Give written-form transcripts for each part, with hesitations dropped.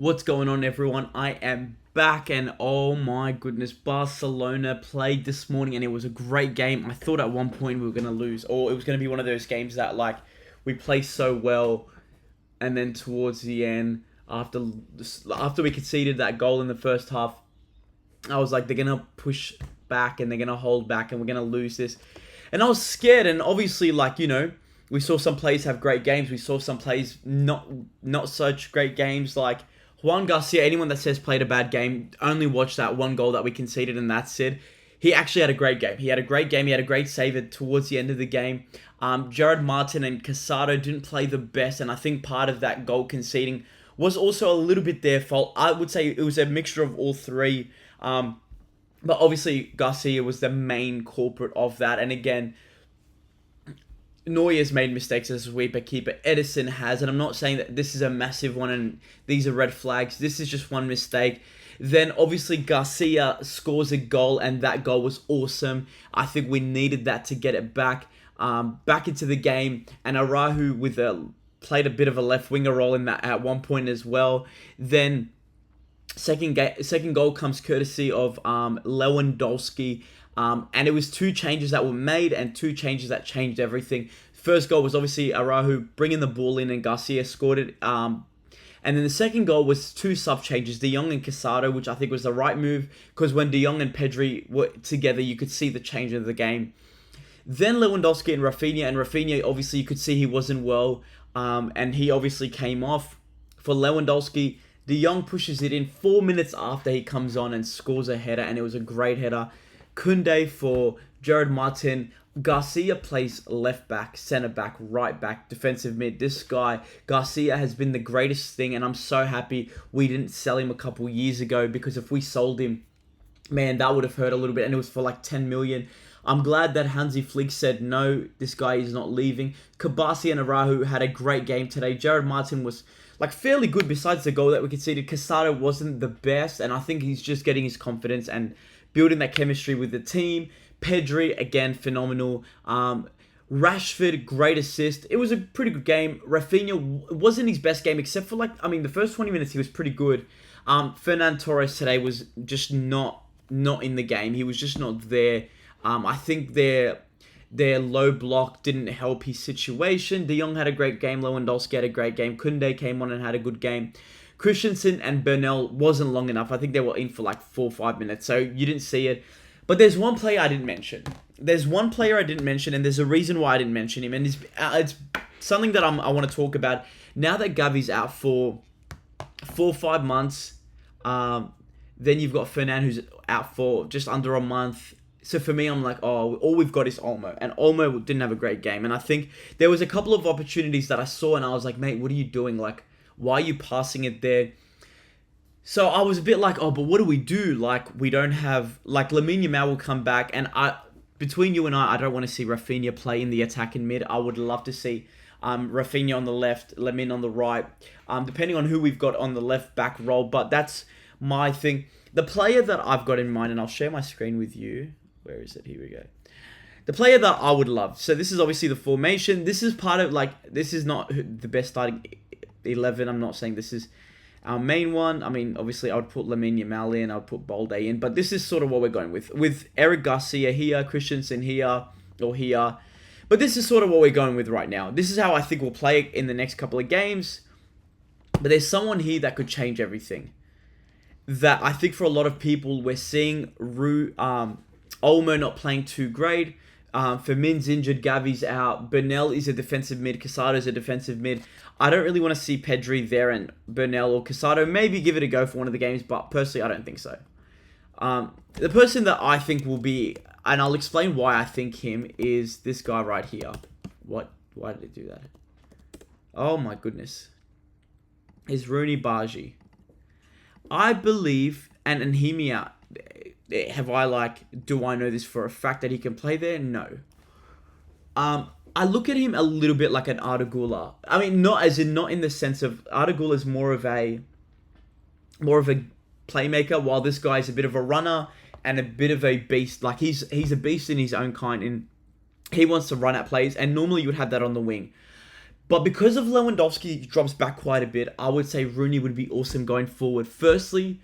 What's going on, everyone? I am back, and oh my goodness, Barcelona played this morning, and it was a great game. I thought at one point we were going to lose, or it was going to be one of those games that, we play so well, and then towards the end, after we conceded that goal in the first half, I was like, they're going to push back, and they're going to hold back, and we're going to lose this. And I was scared, and obviously, we saw some players have great games. We saw some players not such great games, like Juan Garcia. Anyone that says played a bad game, only watch that one goal that we conceded, and that's it. He actually had a great game. He had a great game. He had a great save towards the end of the game. Gerard Martin and Casado didn't play the best, and I think part of that goal conceding was also a little bit their fault. I would say it was a mixture of all three. But obviously, Garcia was the main culprit of that. And again, Neuer's made mistakes as a sweeper keeper. Edison has, and I'm not saying that this is a massive one and these are red flags. This is just one mistake. Then obviously Garcia scores a goal, and that goal was awesome. I think we needed that to get it back into the game. And Araujo played a bit of a left winger role in that at one point as well. Then second goal comes courtesy of Lewandowski. And it was two changes that were made and two changes that changed everything. First goal was obviously Araujo bringing the ball in, and Garcia scored it. And then the second goal was two sub changes, De Jong and Casado, which I think was the right move, because when De Jong and Pedri were together, you could see the change of the game. Then Lewandowski and Rafinha, obviously you could see he wasn't well, and he obviously came off. For Lewandowski, De Jong pushes it in 4 minutes after he comes on and scores a header, and it was a great header. Koundé for Gerard Martin. Garcia plays left back, centre back, right back, defensive mid. This guy, Garcia, has been the greatest thing, and I'm so happy we didn't sell him a couple years ago, because if we sold him, man, that would have hurt a little bit, and it was for like 10 million. I'm glad that Hansi Flick said, no, this guy is not leaving. Kabasi and Araujo had a great game today. Gerard Martin was fairly good besides the goal that we conceded. Casado wasn't the best, and I think he's just getting his confidence and building that chemistry with the team. Pedri, again, phenomenal. Rashford, great assist. It was a pretty good game. Rafinha wasn't his best game, except for the first 20 minutes he was pretty good. Fernan Torres today was just not in the game. He was just not there. I think their low block didn't help his situation. De Jong had a great game. Lewandowski had a great game. Koundé came on and had a good game. Christensen and Bernal wasn't long enough. I think they were in for 4 or 5 minutes, so you didn't see it. But there's one player I didn't mention. And there's a reason why I didn't mention him, and it's something that I want to talk about. Now that Gavi's out for 4 or 5 months, then you've got Fernan, who's out for just under a month. So for me, I'm like, oh, all we've got is Olmo. And Olmo didn't have a great game. And I think there was a couple of opportunities that I saw, and I was like, mate, what are you doing? Why are you passing it there? So I was a bit like, oh, but what do we do? We don't have... Lamine Yamal will come back, and between you and I don't want to see Rafinha play in the attack in mid. I would love to see Rafinha on the left, Lamine on the right, depending on who we've got on the left back role. But that's my thing. The player that I've got in mind, and I'll share my screen with you. Where is it? Here we go. The player that I would love. So this is obviously the formation. This is part of, this is not the best starting 11. I'm not saying this is our main one. I mean, obviously I would put Lamine Yamal in. I would put Balde in. But this is sort of what we're going with. With Eric Garcia here, Christensen here, or here. But this is sort of what we're going with right now. This is how I think we'll play in the next couple of games. But there's someone here that could change everything. That I think for a lot of people, we're seeing Olmo not playing too great. Firmin's injured, Gavi's out. Bernal is a defensive mid. Casado's a defensive mid. I don't really want to see Pedri there and Bernal or Casado. Maybe give it a go for one of the games, but personally, I don't think so. The person that I think will be, and I'll explain why I think him, is this guy right here. What? Why did it do that? Oh my goodness. Is Rooney Baji. I believe, and hear me out. Do I know this for a fact that he can play there? No. I look at him a little bit like an Arda Güler. I mean, not in the sense of Arda Güler is more of a playmaker, while this guy is a bit of a runner and a bit of a beast. He's a beast in his own kind, and he wants to run at plays, and normally you would have that on the wing. But because of Lewandowski drops back quite a bit, I would say Rooney would be awesome going forward. Firstly,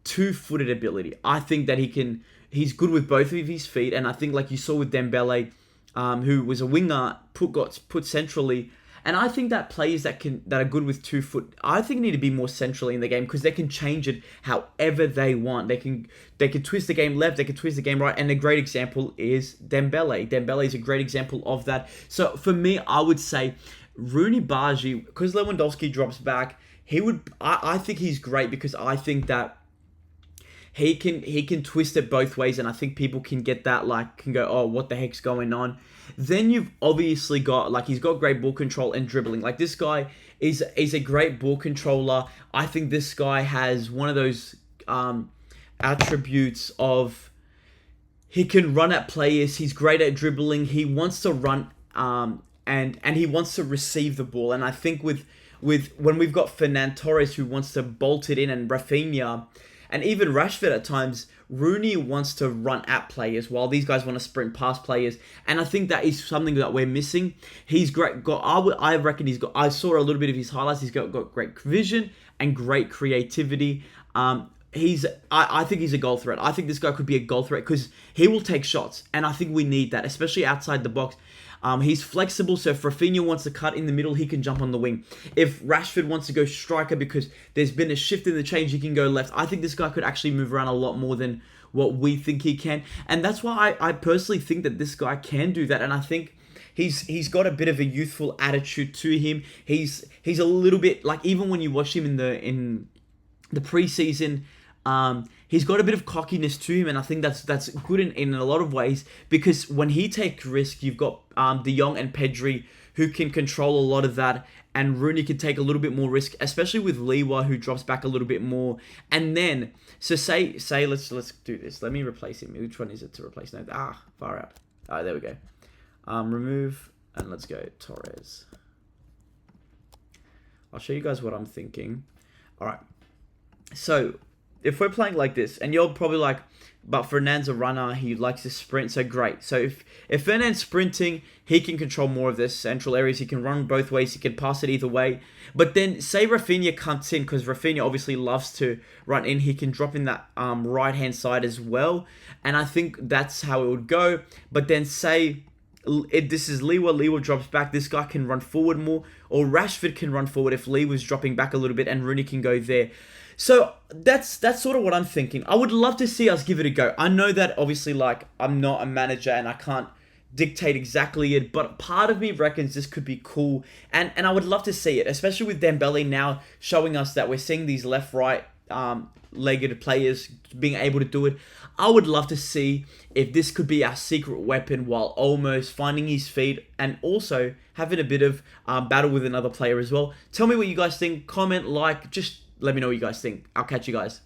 two-footed ability. I think that he's good with both of his feet, and I think like you saw with Dembele, who was a winger, got put centrally. And I think that players that are good with 2 foot, I think need to be more centrally in the game because they can change it however they want. They can twist the game left, they can twist the game right, and a great example is Dembele. Dembele is a great example of that. So for me, I would say Rooney Bargi, because Lewandowski drops back, I think he's great because I think that he can twist it both ways, and I think people can get that, like, can go, oh, what the heck's going on? Then you've obviously got, like, he's got great ball control and dribbling. Like, this guy is a great ball controller. I think this guy has one of those attributes of he can run at players. He's great at dribbling. He wants to run and he wants to receive the ball. And I think with when we've got Fernand Torres who wants to bolt it in, and Rafinha, and even Rashford at times, Rooney wants to run at players while these guys want to sprint past players. And I think that is something that we're missing. He's great. I reckon he's got. I saw a little bit of his highlights. He's got great vision and great creativity. I think he's a goal threat. I think this guy could be a goal threat because he will take shots, and I think we need that, especially outside the box. He's flexible, so if Rafinha wants to cut in the middle, he can jump on the wing. If Rashford wants to go striker because there's been a shift in the change, he can go left. I think this guy could actually move around a lot more than what we think he can. And that's why I personally think that this guy can do that. And I think he's got a bit of a youthful attitude to him. He's a little bit, like, even when you watch him in the preseason, he's got a bit of cockiness to him, and I think that's good in a lot of ways, because when he takes risk, you've got De Jong and Pedri who can control a lot of that, and Rooney can take a little bit more risk, especially with Lewa, who drops back a little bit more. And then, so say let's do this. Let me replace him. Which one is it to replace? No, far out. There we go. Remove, and let's go Torres. I'll show you guys what I'm thinking. All right. So if we're playing like this, and you're probably like, but Fernand's a runner, he likes to sprint, so great. So if Fernand's sprinting, he can control more of the central areas, he can run both ways, he can pass it either way. But then say Rafinha comes in, because Rafinha obviously loves to run in, he can drop in that right-hand side as well. And I think that's how it would go. But then say this is Lewa drops back, this guy can run forward more, or Rashford can run forward if Lewa's dropping back a little bit, and Rooney can go there. So that's sort of what I'm thinking. I would love to see us give it a go. I know that obviously, like, I'm not a manager and I can't dictate exactly it, but part of me reckons this could be cool, and I would love to see it, especially with Dembele now showing us that we're seeing these left-right legged players being able to do it. I would love to see if this could be our secret weapon while almost finding his feet and also having a bit of battle with another player as well. Tell me what you guys think. Comment, like, just let me know what you guys think. I'll catch you guys.